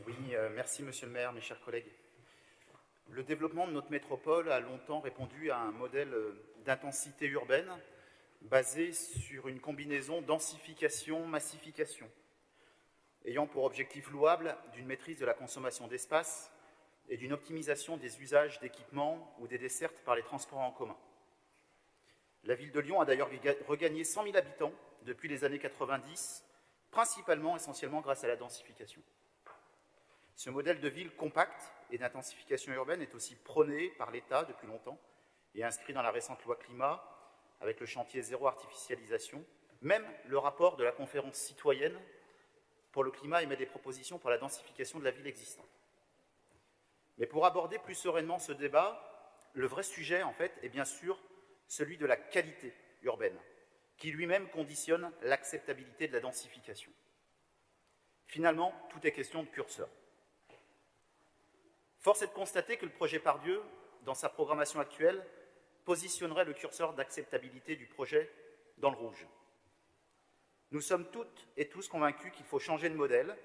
Oui, merci Monsieur le maire, mes chers collègues. Le développement de notre métropole a longtemps répondu à un modèle d'intensité urbaine basé sur une combinaison densification-massification, ayant pour objectif louable d'une maîtrise de la consommation d'espace et d'une optimisation des usages d'équipements ou des dessertes par les transports en commun. La ville de Lyon a d'ailleurs regagné 100 000 habitants depuis les années 90, principalement, essentiellement grâce à la densification. Ce modèle de ville compacte et d'intensification urbaine est aussi prôné par l'État depuis longtemps et inscrit dans la récente loi climat avec le chantier zéro artificialisation. Même le rapport de la conférence citoyenne pour le climat émet des propositions pour la densification de la ville existante. Mais pour aborder plus sereinement ce débat, le vrai sujet, en fait, est bien sûr celui de la qualité urbaine, qui lui-même conditionne l'acceptabilité de la densification. Finalement, tout est question de curseur. Force est de constater que le projet Pardieu, dans sa programmation actuelle, positionnerait le curseur d'acceptabilité du projet dans le rouge. Nous sommes toutes et tous convaincus qu'il faut changer de modèle,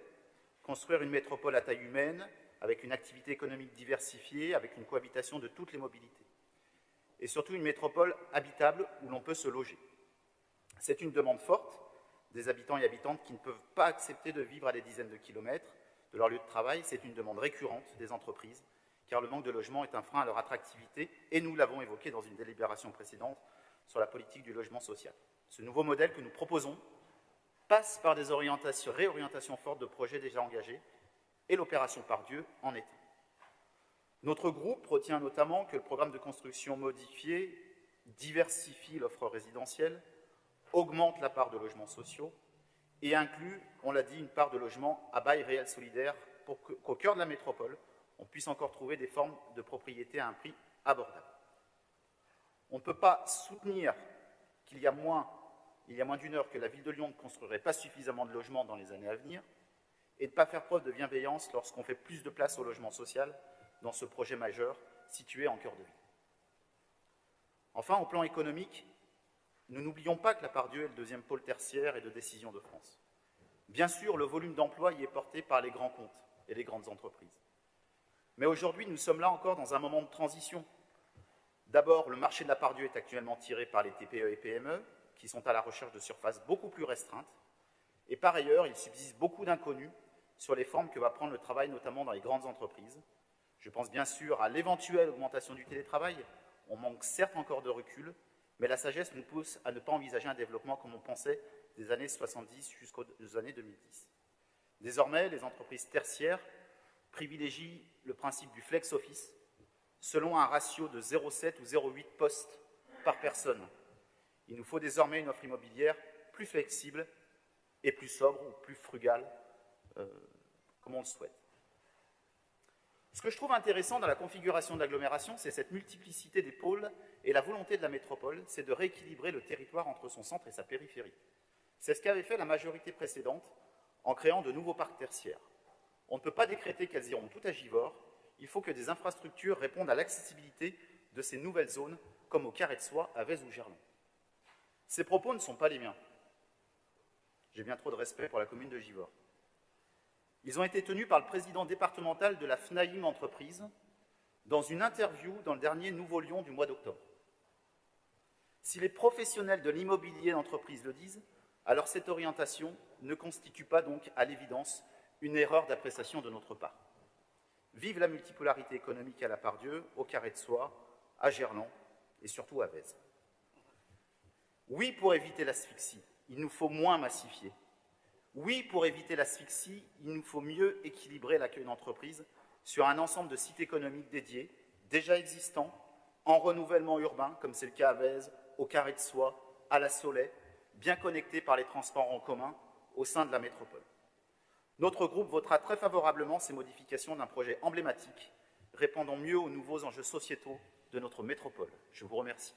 construire une métropole à taille humaine, avec une activité économique diversifiée, avec une cohabitation de toutes les mobilités. Et surtout une métropole habitable où l'on peut se loger. C'est une demande forte des habitants et habitantes qui ne peuvent pas accepter de vivre à des dizaines de kilomètres de leur lieu de travail. C'est une demande récurrente des entreprises, car le manque de logement est un frein à leur attractivité, et nous l'avons évoqué dans une délibération précédente sur la politique du logement social. Ce nouveau modèle que nous proposons passe par des réorientations fortes de projets déjà engagés, et l'opération Pardieu en est un. Notre groupe retient notamment que le programme de construction modifié diversifie l'offre résidentielle, augmente la part de logements sociaux et inclut, on l'a dit, une part de logements à bail réel solidaire pour qu'au cœur de la métropole, on puisse encore trouver des formes de propriété à un prix abordable. On ne peut pas soutenir qu'il y a moins d'une heure que la ville de Lyon ne construirait pas suffisamment de logements dans les années à venir et de ne pas faire preuve de bienveillance lorsqu'on fait plus de place au logement social dans ce projet majeur situé en cœur de ville. Enfin, au plan économique, nous n'oublions pas que la Pardieu est le deuxième pôle tertiaire et de décision de France. Bien sûr, le volume d'emploi y est porté par les grands comptes et les grandes entreprises. Mais aujourd'hui, nous sommes là encore dans un moment de transition. D'abord, le marché de la Pardieu est actuellement tiré par les TPE et PME, qui sont à la recherche de surfaces beaucoup plus restreintes. Et par ailleurs, il subsiste beaucoup d'inconnus sur les formes que va prendre le travail, notamment dans les grandes entreprises. Je pense bien sûr à l'éventuelle augmentation du télétravail. On manque certes encore de recul, mais la sagesse nous pousse à ne pas envisager un développement comme on pensait des années 70 jusqu'aux années 2010. Désormais, les entreprises tertiaires privilégient le principe du flex office selon un ratio de 0,7 ou 0,8 postes par personne. Il nous faut désormais une offre immobilière plus flexible et plus sobre ou plus frugale, comme on le souhaite. Ce que je trouve intéressant dans la configuration de l'agglomération, c'est cette multiplicité des pôles et la volonté de la métropole, c'est de rééquilibrer le territoire entre son centre et sa périphérie. C'est ce qu'avait fait la majorité précédente en créant de nouveaux parcs tertiaires. On ne peut pas décréter qu'elles iront toutes à Givors, il faut que des infrastructures répondent à l'accessibilité de ces nouvelles zones, comme au Carré de Soie, à Vèze ou Gerland. Ces propos ne sont pas les miens. J'ai bien trop de respect pour la commune de Givors. Ils ont été tenus par le président départemental de la FNAIM Entreprise dans une interview dans le dernier Nouveau Lyon du mois d'octobre. Si les professionnels de l'immobilier d'entreprise le disent, alors cette orientation ne constitue pas donc à l'évidence une erreur d'appréciation de notre part. Vive la multipolarité économique à la Pardieu, au Carré de Soie, à Gerland et surtout à Vèze. Oui, pour éviter l'asphyxie, il nous faut moins massifier. Oui, pour éviter l'asphyxie, il nous faut mieux équilibrer l'accueil d'entreprises sur un ensemble de sites économiques dédiés, déjà existants, en renouvellement urbain, comme c'est le cas à Vèze, au Carré de Soie, à la Saulaie, bien connectés par les transports en commun au sein de la métropole. Notre groupe votera très favorablement ces modifications d'un projet emblématique, répondant mieux aux nouveaux enjeux sociétaux de notre métropole. Je vous remercie.